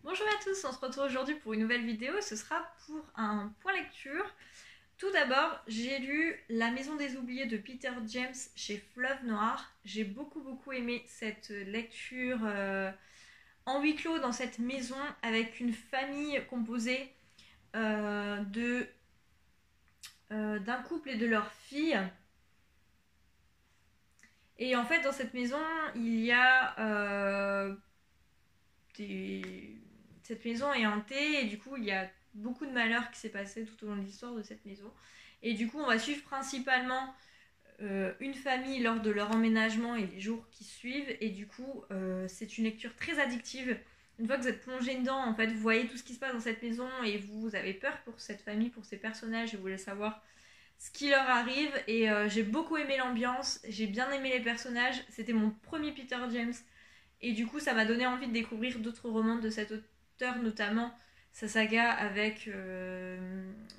Bonjour à tous, on se retrouve aujourd'hui pour une nouvelle vidéo, ce sera pour un point lecture. Tout d'abord, j'ai lu La Maison des Oubliés de Peter James chez Fleuve Noir. J'ai beaucoup aimé cette lecture en huis clos dans cette maison avec une famille composée d'un couple et de leur fille. Et en fait, dans cette maison, il y a cette maison est hantée et du coup il y a beaucoup de malheurs qui s'est passé tout au long de l'histoire de cette maison. Et du coup on va suivre principalement une famille lors de leur emménagement et les jours qui suivent. Et du coup c'est une lecture très addictive. Une fois que vous êtes plongé dedans, en fait, vous voyez tout ce qui se passe dans cette maison et vous avez peur pour cette famille, pour ces personnages et vous voulez savoir ce qui leur arrive. Et j'ai beaucoup aimé l'ambiance, j'ai bien aimé les personnages. C'était mon premier Peter James et du coup, ça m'a donné envie de découvrir d'autres romans de cet auteur, notamment sa saga avec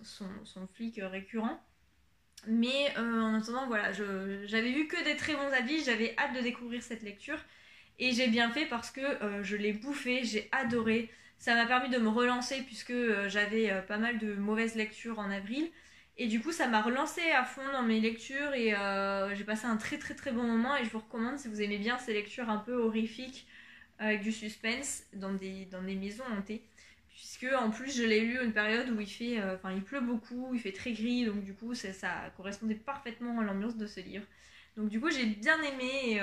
son flic récurrent. Mais en attendant, voilà, j'avais vu que des très bons avis, j'avais hâte de découvrir cette lecture. Et j'ai bien fait parce que je l'ai bouffé, j'ai adoré. Ça m'a permis de me relancer puisque j'avais pas mal de mauvaises lectures en avril. Et du coup, ça m'a relancé à fond dans mes lectures et j'ai passé un très bon moment. Et je vous recommande si vous aimez bien ces lectures un peu horrifiques avec du suspense dans des maisons hantées. Puisque en plus, je l'ai lu à une période où il pleut beaucoup, il fait très gris, donc du coup, ça correspondait parfaitement à l'ambiance de ce livre. Donc du coup, j'ai bien aimé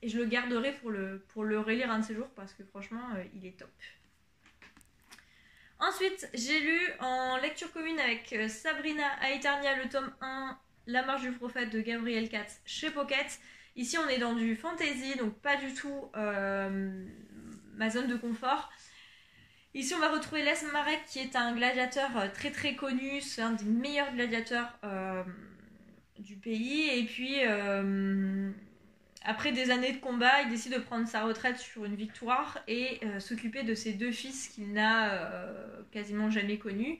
et je le garderai pour le relire un de ces jours parce que franchement, il est top. Ensuite, j'ai lu en lecture commune avec Sabrina Aeternia le tome 1, La marche du prophète de Gabriel Katz chez Pocket. Ici, on est dans du fantasy, donc pas du tout ma zone de confort. Ici, on va retrouver Les Marek, qui est un gladiateur très connu. C'est un des meilleurs gladiateurs du pays. Et puis, après des années de combat, il décide de prendre sa retraite sur une victoire et s'occuper de ses deux fils qu'il n'a quasiment jamais connus.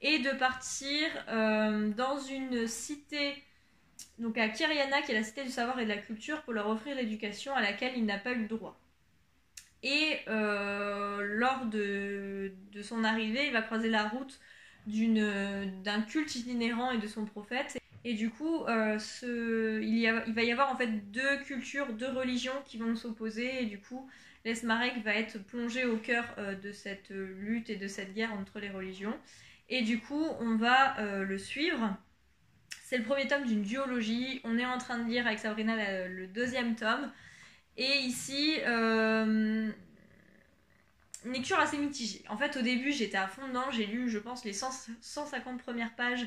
Et de partir dans une cité, donc à Kiriana, qui est la cité du savoir et de la culture, pour leur offrir l'éducation à laquelle il n'a pas eu le droit. Et lors de son arrivée, il va croiser la route d'un culte itinérant et de son prophète. Et du coup, il va y avoir en fait deux cultures, deux religions qui vont s'opposer. Et du coup, Lesmarek va être plongé au cœur de cette lutte et de cette guerre entre les religions. Et du coup, on va le suivre. C'est le premier tome d'une duologie. On est en train de lire avec Sabrina le deuxième tome. Et ici, une lecture assez mitigée. En fait, au début, j'étais à fond dedans. J'ai lu, je pense, les 150 premières pages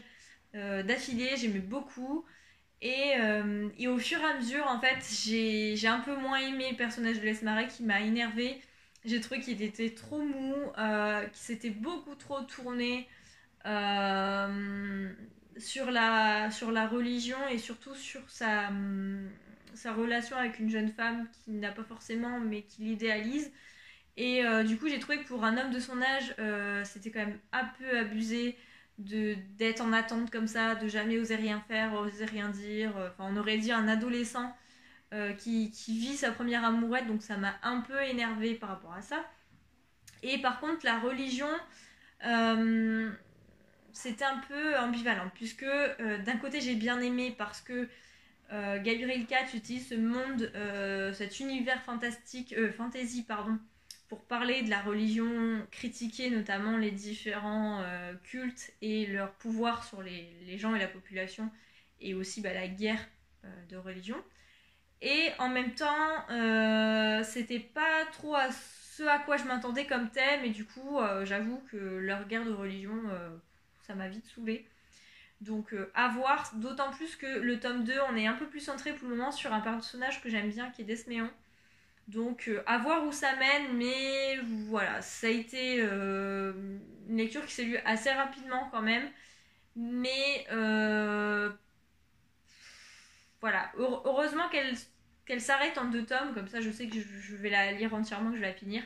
d'affilée. J'aimais beaucoup. Et au fur et à mesure, en fait, j'ai un peu moins aimé le personnage de Lesmarek qui m'a énervé. J'ai trouvé qu'il était trop mou, qu'il s'était beaucoup trop tourné sur la religion et surtout sur sa relation avec une jeune femme qu'il n'a pas forcément mais qu'il idéalise. Et du coup, j'ai trouvé que pour un homme de son âge, c'était quand même un peu abusé d'être en attente comme ça, de jamais oser rien faire, oser rien dire. Enfin, on aurait dit un adolescent qui vit sa première amourette, donc ça m'a un peu énervé par rapport à ça. Et par contre, la religion, euh, c'était un peu ambivalent, puisque d'un côté, j'ai bien aimé parce que Gabriel Katz utilise ce monde, cet univers fantasy, pardon, pour parler de la religion, critiquer notamment les différents cultes et leur pouvoir sur les gens et la population, et aussi la guerre de religion. Et en même temps, c'était pas trop à ce à quoi je m'attendais comme thème, et du coup, j'avoue que leur guerre de religion, ça m'a vite saoulée. Donc à voir, d'autant plus que le tome 2, on est un peu plus centré pour le moment sur un personnage que j'aime bien qui est Desméon. Donc à voir où ça mène, mais voilà, ça a été une lecture qui s'est lue assez rapidement quand même. Mais voilà, heureusement qu'elle s'arrête en deux tomes, comme ça je sais que je vais la lire entièrement, que je vais la finir.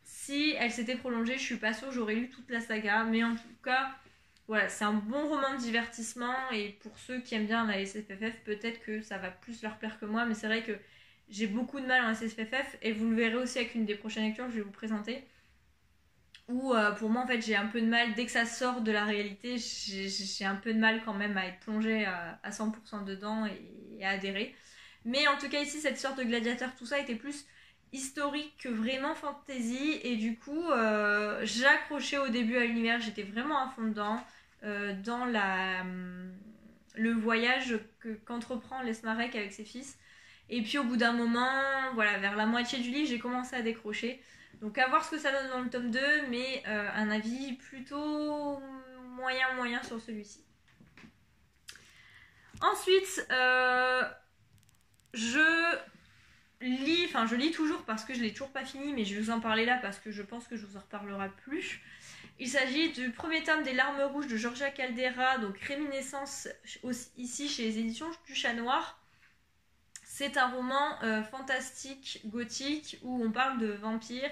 Si elle s'était prolongée, je suis pas sûre que j'aurais lu toute la saga, mais en tout cas, voilà, c'est un bon roman de divertissement et pour ceux qui aiment bien la SFFF, peut-être que ça va plus leur plaire que moi, mais c'est vrai que j'ai beaucoup de mal en SFFF et vous le verrez aussi avec une des prochaines lectures que je vais vous présenter. où pour moi en fait j'ai un peu de mal, dès que ça sort de la réalité, j'ai un peu de mal quand même à être plongée à 100% dedans et à adhérer. Mais en tout cas ici cette sorte de gladiateur, tout ça était plus historique que vraiment fantasy, et du coup j'accrochais au début à l'univers, j'étais vraiment à fond dedans, dans le voyage qu'entreprend Lesmarek avec ses fils. Et puis au bout d'un moment, voilà, vers la moitié du livre, j'ai commencé à décrocher. Donc à voir ce que ça donne dans le tome 2, mais un avis plutôt moyen sur celui-ci. Ensuite, je lis toujours parce que je l'ai toujours pas fini, mais je vais vous en parler là parce que je pense que je vous en reparlerai plus. Il s'agit du premier tome des Larmes Rouges de Georgia Caldera, donc Réminiscence, ici chez les éditions du Chat Noir. C'est un roman fantastique, gothique, où on parle de vampires.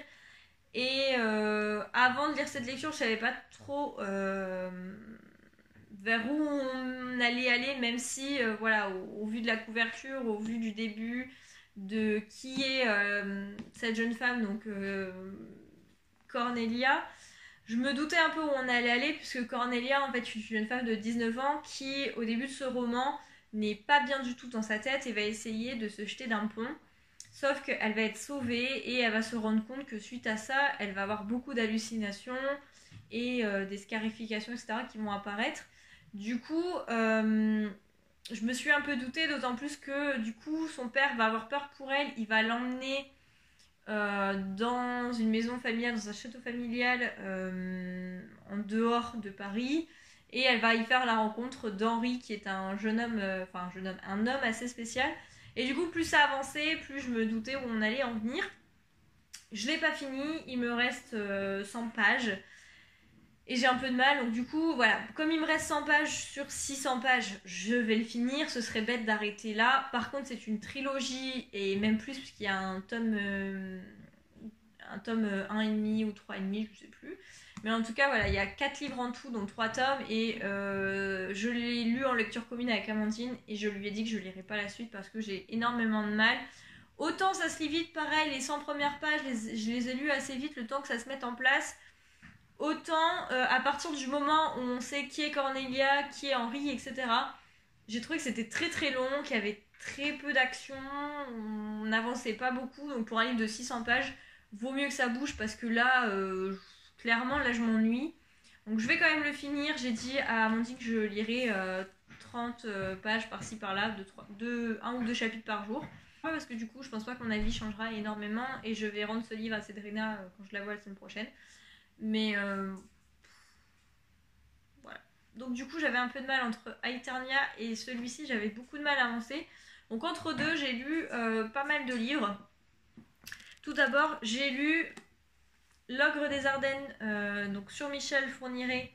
Et avant de lire cette lecture, je savais pas trop vers où on allait aller, même si, voilà, au vu de la couverture, au vu du début, de qui est cette jeune femme, donc Cornelia, je me doutais un peu où on allait aller, puisque Cornelia, en fait, est une jeune femme de 19 ans qui, au début de ce roman, n'est pas bien du tout dans sa tête et va essayer de se jeter d'un pont. Sauf qu'elle va être sauvée et elle va se rendre compte que suite à ça, elle va avoir beaucoup d'hallucinations et des scarifications, etc. qui vont apparaître. Du coup, je me suis un peu doutée, d'autant plus que du coup, son père va avoir peur pour elle. Il va l'emmener dans une maison familiale, dans un château familial en dehors de Paris. Et elle va y faire la rencontre d'Henri, qui est un jeune homme, un homme assez spécial. Et du coup, plus ça avançait, plus je me doutais où on allait en venir. Je l'ai pas fini, il me reste 100 pages. Et j'ai un peu de mal, donc du coup, voilà. Comme il me reste 100 pages sur 600 pages, je vais le finir. Ce serait bête d'arrêter là. Par contre, c'est une trilogie, et même plus, puisqu'il y a un tome 1,5 ou 3,5, je sais plus. Mais en tout cas, voilà, il y a 4 livres en tout, donc 3 tomes, et je l'ai lu en lecture commune avec Amandine, et je lui ai dit que je lirai pas la suite parce que j'ai énormément de mal. Autant ça se lit vite, pareil, les 100 premières pages, je les ai lues assez vite, le temps que ça se mette en place. Autant à partir du moment où on sait qui est Cornelia, qui est Henri, etc., j'ai trouvé que c'était très très long, qu'il y avait très peu d'action, on n'avançait pas beaucoup, donc pour un livre de 600 pages, vaut mieux que ça bouge parce que là, clairement, là je m'ennuie. Donc je vais quand même le finir, j'ai dit à Amandine que je lirai 30 pages par-ci par-là, un ou deux chapitres par jour. Parce que du coup, je pense pas que mon avis changera énormément et je vais rendre ce livre à Cédrina quand je la vois la semaine prochaine. Mais voilà. Donc du coup, j'avais un peu de mal entre Aeternia et celui-ci, j'avais beaucoup de mal à avancer. Donc entre deux, j'ai lu pas mal de livres. Tout d'abord, j'ai lu L'Ogre des Ardennes, donc sur Michel Fourniret,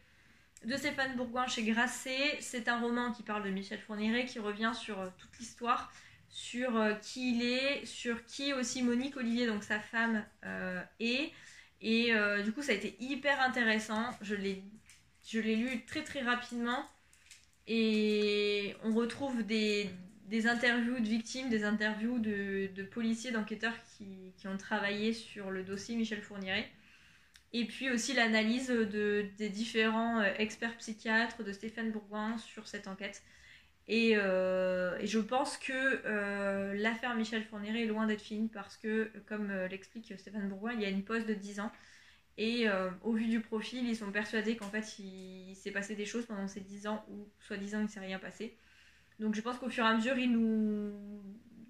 de Stéphane Bourgoin chez Grasset. C'est un roman qui parle de Michel Fourniret, qui revient sur toute l'histoire, sur qui il est, sur qui aussi Monique Olivier, donc sa femme, est. Et du coup, ça a été hyper intéressant. Je l'ai lu très très rapidement. Et on retrouve des interviews de victimes, des interviews de policiers, d'enquêteurs qui ont travaillé sur le dossier Michel Fourniret. Et puis aussi l'analyse des différents experts psychiatres de Stéphane Bourgoin sur cette enquête. Et je pense que l'affaire Michel Fourniret est loin d'être finie parce que, comme l'explique Stéphane Bourgoin, il y a une pause de 10 ans. Et au vu du profil, ils sont persuadés qu'en fait, il s'est passé des choses pendant ces 10 ans où, soi-disant, il ne s'est rien passé. Donc je pense qu'au fur et à mesure, il nous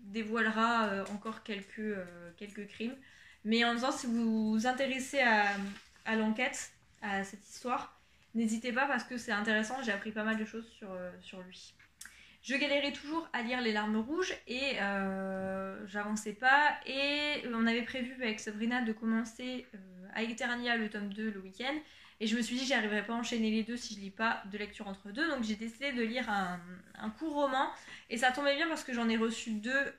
dévoilera encore quelques crimes. Mais en disant, si vous vous intéressez à l'enquête, à cette histoire, n'hésitez pas parce que c'est intéressant, j'ai appris pas mal de choses sur lui. Je galérais toujours à lire Les Larmes Rouges et j'avançais pas. Et on avait prévu avec Sabrina de commencer Aeternia le tome 2 le week-end. Et je me suis dit que j'arriverais pas à enchaîner les deux si je lis pas de lecture entre deux. Donc j'ai décidé de lire un court roman. Et ça tombait bien parce que j'en ai reçu deux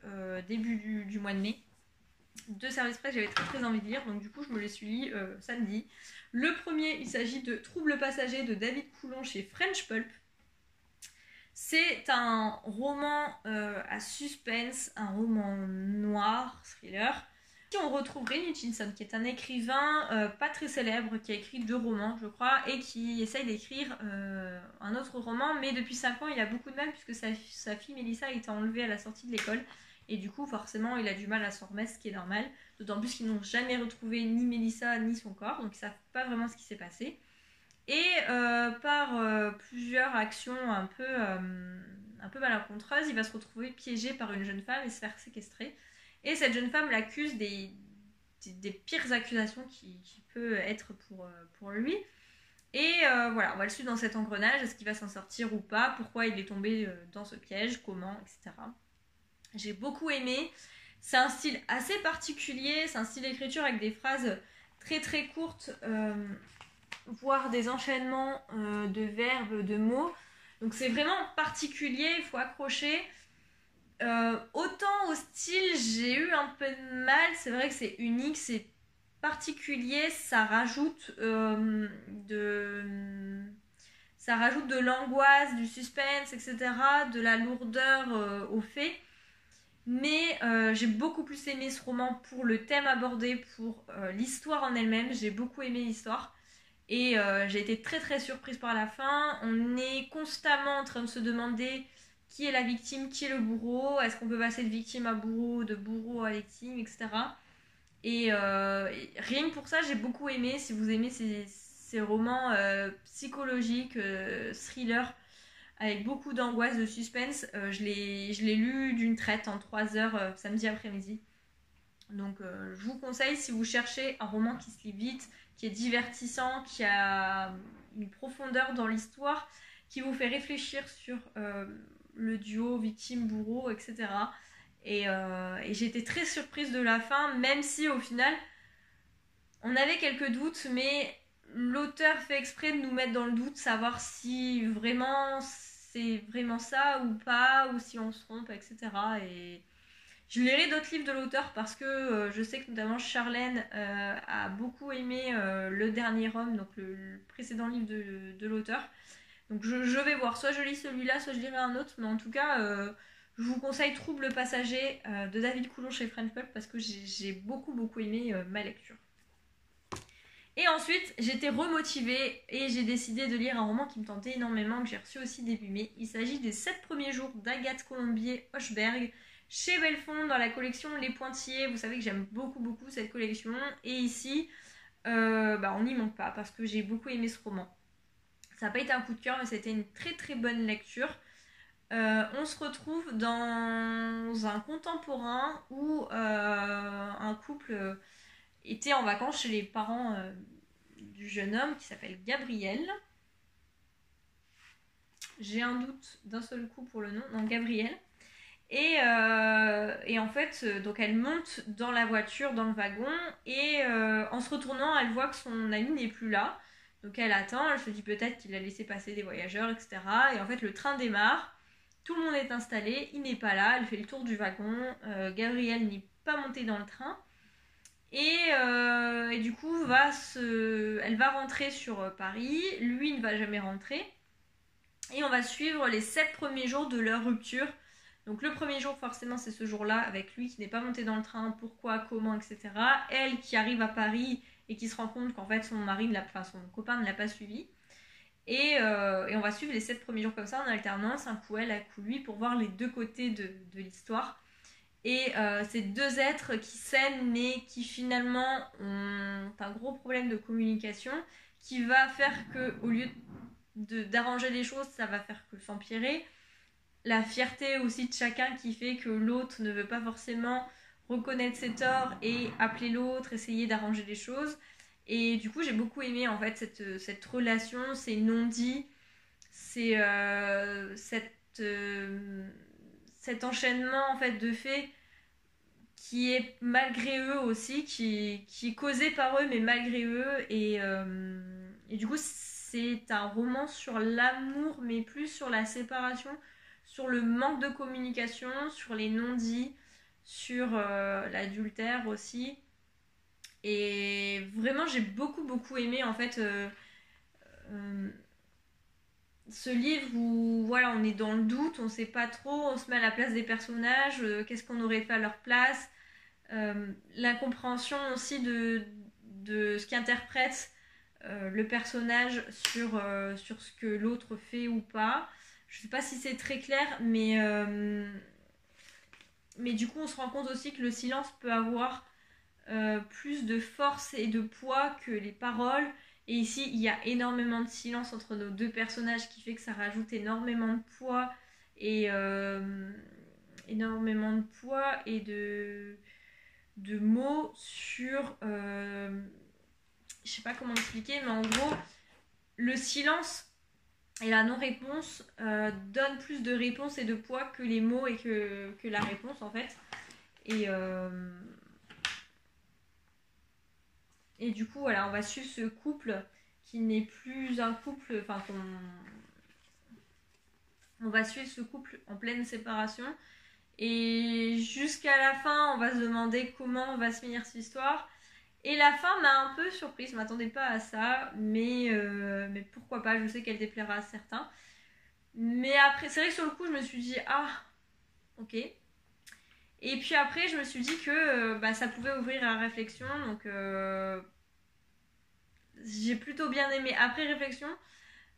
début du mois de mai. Deux services presse, j'avais très très envie de lire. Donc du coup je me les suis lu samedi. Le premier, il s'agit de Trouble passager de David Coulon chez French Pulp. C'est un roman à suspense, un roman noir, thriller, On retrouve Ray Hutchinson, qui est un écrivain pas très célèbre, qui a écrit 2 romans, je crois, et qui essaye d'écrire un autre roman, mais depuis 5 ans, il a beaucoup de mal, puisque sa fille Mélissa a été enlevée à la sortie de l'école, et du coup, forcément, il a du mal à s'en remettre, ce qui est normal, d'autant plus qu'ils n'ont jamais retrouvé ni Mélissa, ni son corps, donc ils ne savent pas vraiment ce qui s'est passé. Et par plusieurs actions un peu malencontreuses, il va se retrouver piégé par une jeune femme et se faire séquestrer. Et cette jeune femme l'accuse des pires accusations qui peut être pour lui. Et voilà, on va le suivre dans cet engrenage. Est-ce qu'il va s'en sortir ou pas? Pourquoi il est tombé dans ce piège? Comment? Etc. J'ai beaucoup aimé. C'est un style assez particulier. C'est un style d'écriture avec des phrases très très courtes, voire des enchaînements de verbes, de mots. Donc c'est vraiment particulier, il faut accrocher. Autant au style, j'ai eu un peu de mal. C'est vrai que c'est unique, c'est particulier. Ça rajoute de l'angoisse, du suspense, etc., de la lourdeur aux faits. Mais j'ai beaucoup plus aimé ce roman pour le thème abordé, pour l'histoire en elle-même. J'ai beaucoup aimé l'histoire. Et j'ai été très très surprise par la fin. On est constamment en train de se demander qui est la victime, qui est le bourreau, est-ce qu'on peut passer de victime à bourreau, de bourreau à victime, etc. Et rien que pour ça, j'ai beaucoup aimé. Si vous aimez ces romans psychologiques, thrillers, avec beaucoup d'angoisse, de suspense, je l'ai lu d'une traite en 3 heures samedi après-midi. Donc je vous conseille, si vous cherchez un roman qui se lit vite, qui est divertissant, qui a une profondeur dans l'histoire, qui vous fait réfléchir sur le duo victime-bourreau, etc. Et j'ai été très surprise de la fin, même si au final, on avait quelques doutes, mais l'auteur fait exprès de nous mettre dans le doute, savoir si vraiment c'est vraiment ça ou pas, ou si on se trompe, etc. Et je lirai d'autres livres de l'auteur parce que je sais que notamment Charlène a beaucoup aimé Le Dernier Homme, donc le précédent livre de l'auteur. Donc je vais voir, soit je lis celui-là, soit je lirai un autre, mais en tout cas, je vous conseille Trouble passager de David Coulon chez French Pulp parce que j'ai beaucoup beaucoup aimé ma lecture. Et ensuite, j'étais remotivée et j'ai décidé de lire un roman qui me tentait énormément, que j'ai reçu aussi début mai. Il s'agit des 7 premiers jours d'Agathe Colombier-Hochberg chez Belfond dans la collection Les Pointillés. Vous savez que j'aime beaucoup beaucoup cette collection. Et ici, on n'y manque pas parce que j'ai beaucoup aimé ce roman. Ça n'a pas été un coup de cœur, mais c'était une très très bonne lecture. On se retrouve dans un contemporain où un couple était en vacances chez les parents du jeune homme qui s'appelle Gabriel. J'ai un doute d'un seul coup pour le nom, non, Gabriel. Et en fait, donc elle monte dans la voiture, dans le wagon, et en se retournant, elle voit que son ami n'est plus là. Donc elle attend, elle se dit peut-être qu'il a laissé passer des voyageurs, etc. Et en fait, le train démarre, tout le monde est installé, il n'est pas là, elle fait le tour du wagon, Gabriel n'est pas monté dans le train. Et du coup, elle va rentrer sur Paris, lui ne va jamais rentrer. Et on va suivre les 7 premiers jours de leur rupture. Donc le premier jour, forcément, c'est ce jour-là, avec lui qui n'est pas monté dans le train, pourquoi, comment, etc. Elle qui arrive à Paris et qui se rend compte qu'en fait son copain ne l'a pas suivi. Et on va suivre les 7 premiers jours comme ça en alternance, un coup elle, un coup lui, pour voir les deux côtés de l'histoire. Et ces deux êtres qui s'aiment mais qui finalement ont un gros problème de communication qui va faire que, au lieu d'arranger les choses, ça va faire que s'empirer. La fierté aussi de chacun qui fait que l'autre ne veut pas forcément reconnaître ses torts et appeler l'autre, essayer d'arranger les choses. Et du coup, j'ai beaucoup aimé en fait cette relation, ces non-dits, cet enchaînement en fait de faits qui est malgré eux aussi, qui est causé par eux mais malgré eux. Et du coup, c'est un roman sur l'amour mais plus sur la séparation, sur le manque de communication, sur les non-dits, sur l'adultère aussi. Et vraiment, j'ai beaucoup beaucoup aimé en fait ce livre où voilà, on est dans le doute, on sait pas trop, on se met à la place des personnages, qu'est-ce qu'on aurait fait à leur place, La compréhension aussi de ce qu'interprète le personnage sur ce que l'autre fait ou pas. Je sais pas si c'est très clair, mais du coup on se rend compte aussi que le silence peut avoir plus de force et de poids que les paroles. Et ici, il y a énormément de silence entre nos deux personnages qui fait que ça rajoute énormément de poids et de mots sur... je sais pas comment expliquer, mais en gros, le silence et la non-réponse donnent plus de réponse et de poids que les mots et que la réponse en fait. Et du coup, voilà, on va suivre ce couple qui n'est plus un couple, enfin, on va suivre ce couple en pleine séparation. Et jusqu'à la fin, on va se demander comment va se finir cette histoire. Et la fin m'a un peu surprise, je m'attendais pas à ça, mais pourquoi pas, je sais qu'elle déplaira à certains. Mais après, c'est vrai que sur le coup, je me suis dit, ah, ok. Et puis après, je me suis dit que ça pouvait ouvrir à réflexion, donc j'ai plutôt bien aimé. Après réflexion,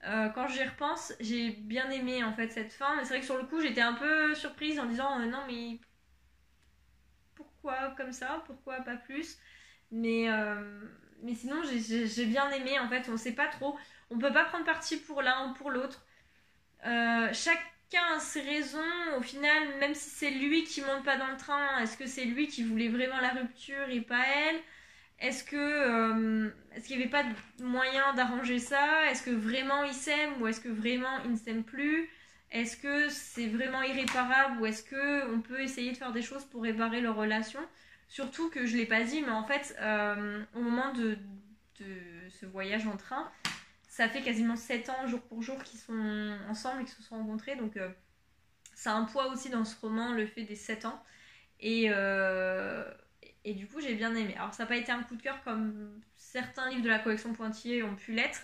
quand j'y repense, j'ai bien aimé en fait cette fin, mais c'est vrai que sur le coup, j'étais un peu surprise en disant non, mais pourquoi comme ça, pourquoi pas plus, mais sinon, j'ai bien aimé en fait, on sait pas trop, on peut pas prendre parti pour l'un ou pour l'autre. Chacun a ses raisons, au final, même si c'est lui qui monte pas dans le train, est-ce que c'est lui qui voulait vraiment la rupture et pas elle? Est-ce qu'il n'y avait pas de moyen d'arranger ça? Est-ce que vraiment ils s'aiment ou est-ce que vraiment ils ne s'aiment plus? Est-ce que c'est vraiment irréparable ou est-ce qu'on peut essayer de faire des choses pour réparer leur relation? Surtout que je ne l'ai pas dit, mais en fait, au moment de ce voyage en train, ça fait quasiment 7 ans jour pour jour qu'ils sont ensemble et qu'ils se sont rencontrés. Donc ça a un poids aussi dans ce roman, le fait des 7 ans. Et du coup, j'ai bien aimé. Alors, ça n'a pas été un coup de cœur comme certains livres de la collection Pointillé ont pu l'être.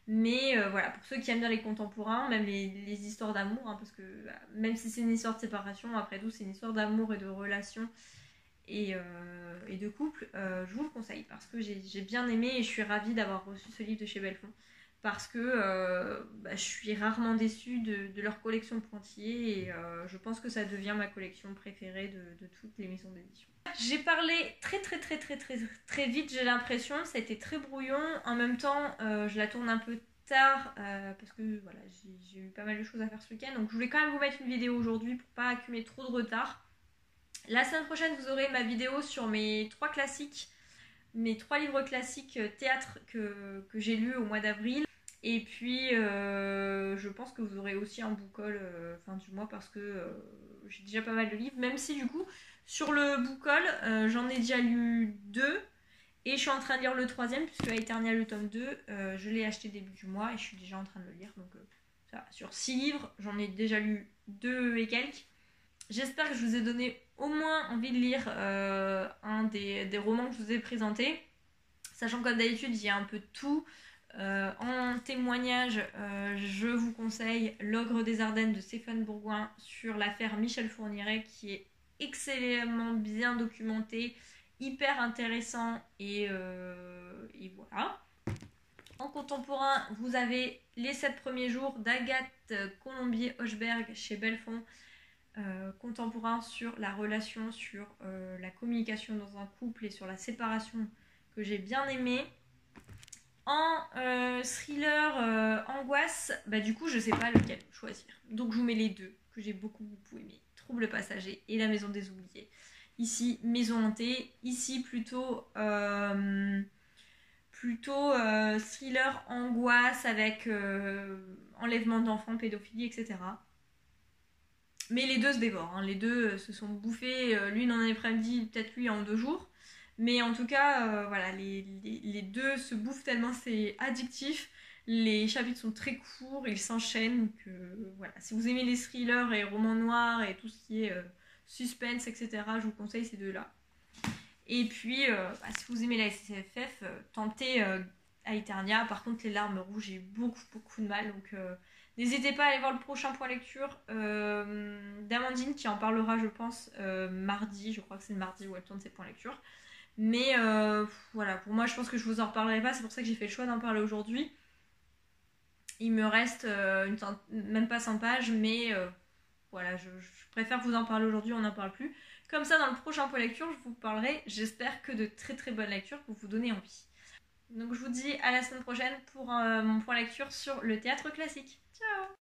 Mais voilà, pour ceux qui aiment bien les contemporains, même les histoires d'amour, hein, parce que même si c'est une histoire de séparation, après tout, c'est une histoire d'amour et de relation et de couple, je vous le conseille parce que j'ai bien aimé et je suis ravie d'avoir reçu ce livre de chez Belfond. Parce que je suis rarement déçue de leur collection Pointillé et je pense que ça devient ma collection préférée de toutes les maisons d'édition. J'ai parlé très vite, j'ai l'impression, ça a été très brouillon. En même temps, je la tourne un peu tard parce que voilà, j'ai eu pas mal de choses à faire ce week-end. Donc je voulais quand même vous mettre une vidéo aujourd'hui pour pas accumuler trop de retard. La semaine prochaine, vous aurez ma vidéo sur mes 3 livres classiques théâtre que j'ai lus au mois d'avril. Et puis, je pense que vous aurez aussi un book haul fin du mois parce que j'ai déjà pas mal de livres. Même si, du coup, sur le book haul, j'en ai déjà lu 2. Et je suis en train de lire le 3e, puisque Aeternia, le tome 2, je l'ai acheté début du mois et je suis déjà en train de le lire. Donc, ça, sur 6 livres, j'en ai déjà lu 2 et quelques. J'espère que je vous ai donné au moins envie de lire un des romans que je vous ai présentés. Sachant que comme d'habitude, il y a un peu de tout. En témoignage, je vous conseille L'Ogre des Ardennes de Stéphane Bourgoin sur l'affaire Michel Fourniret qui est excellemment bien documenté, hyper intéressant et voilà. En contemporain, vous avez Les 7 premiers jours d'Agathe Colombier-Hochberg chez Belfond. Contemporain sur la relation, sur la communication dans un couple et sur la séparation que j'ai bien aimé. En thriller angoisse, du coup je sais pas lequel choisir. Donc je vous mets les deux que j'ai beaucoup aimé. Trouble passager et La Maison des Oubliés. Ici Maison hantée, ici plutôt thriller angoisse avec enlèvement d'enfants, pédophilie, etc. Mais les deux se dévorent, hein. Les deux se sont bouffés, l'une en après-midi, peut-être lui en 2 jours. Mais en tout cas, voilà, les deux se bouffent tellement c'est addictif. Les chapitres sont très courts, ils s'enchaînent. Que, voilà. Si vous aimez les thrillers et romans noirs et tout ce qui est suspense, etc., je vous conseille ces deux-là. Et puis, si vous aimez la SFF, tentez Aeternia. Par contre, Les Larmes Rouges, j'ai eu beaucoup de mal. Donc, N'hésitez pas à aller voir le prochain point lecture d'Amandine qui en parlera, je pense, mardi. Je crois que c'est le mardi où elle tourne ses points lecture. Mais voilà, pour moi, je pense que je vous en reparlerai pas. C'est pour ça que j'ai fait le choix d'en parler aujourd'hui. Il me reste même pas 100 pages, mais voilà, je préfère vous en parler aujourd'hui, on n'en parle plus. Comme ça, dans le prochain point lecture, je vous parlerai, j'espère que de très très bonnes lectures pour vous donner envie. Donc je vous dis à la semaine prochaine pour mon point lecture sur le théâtre classique. Ciao!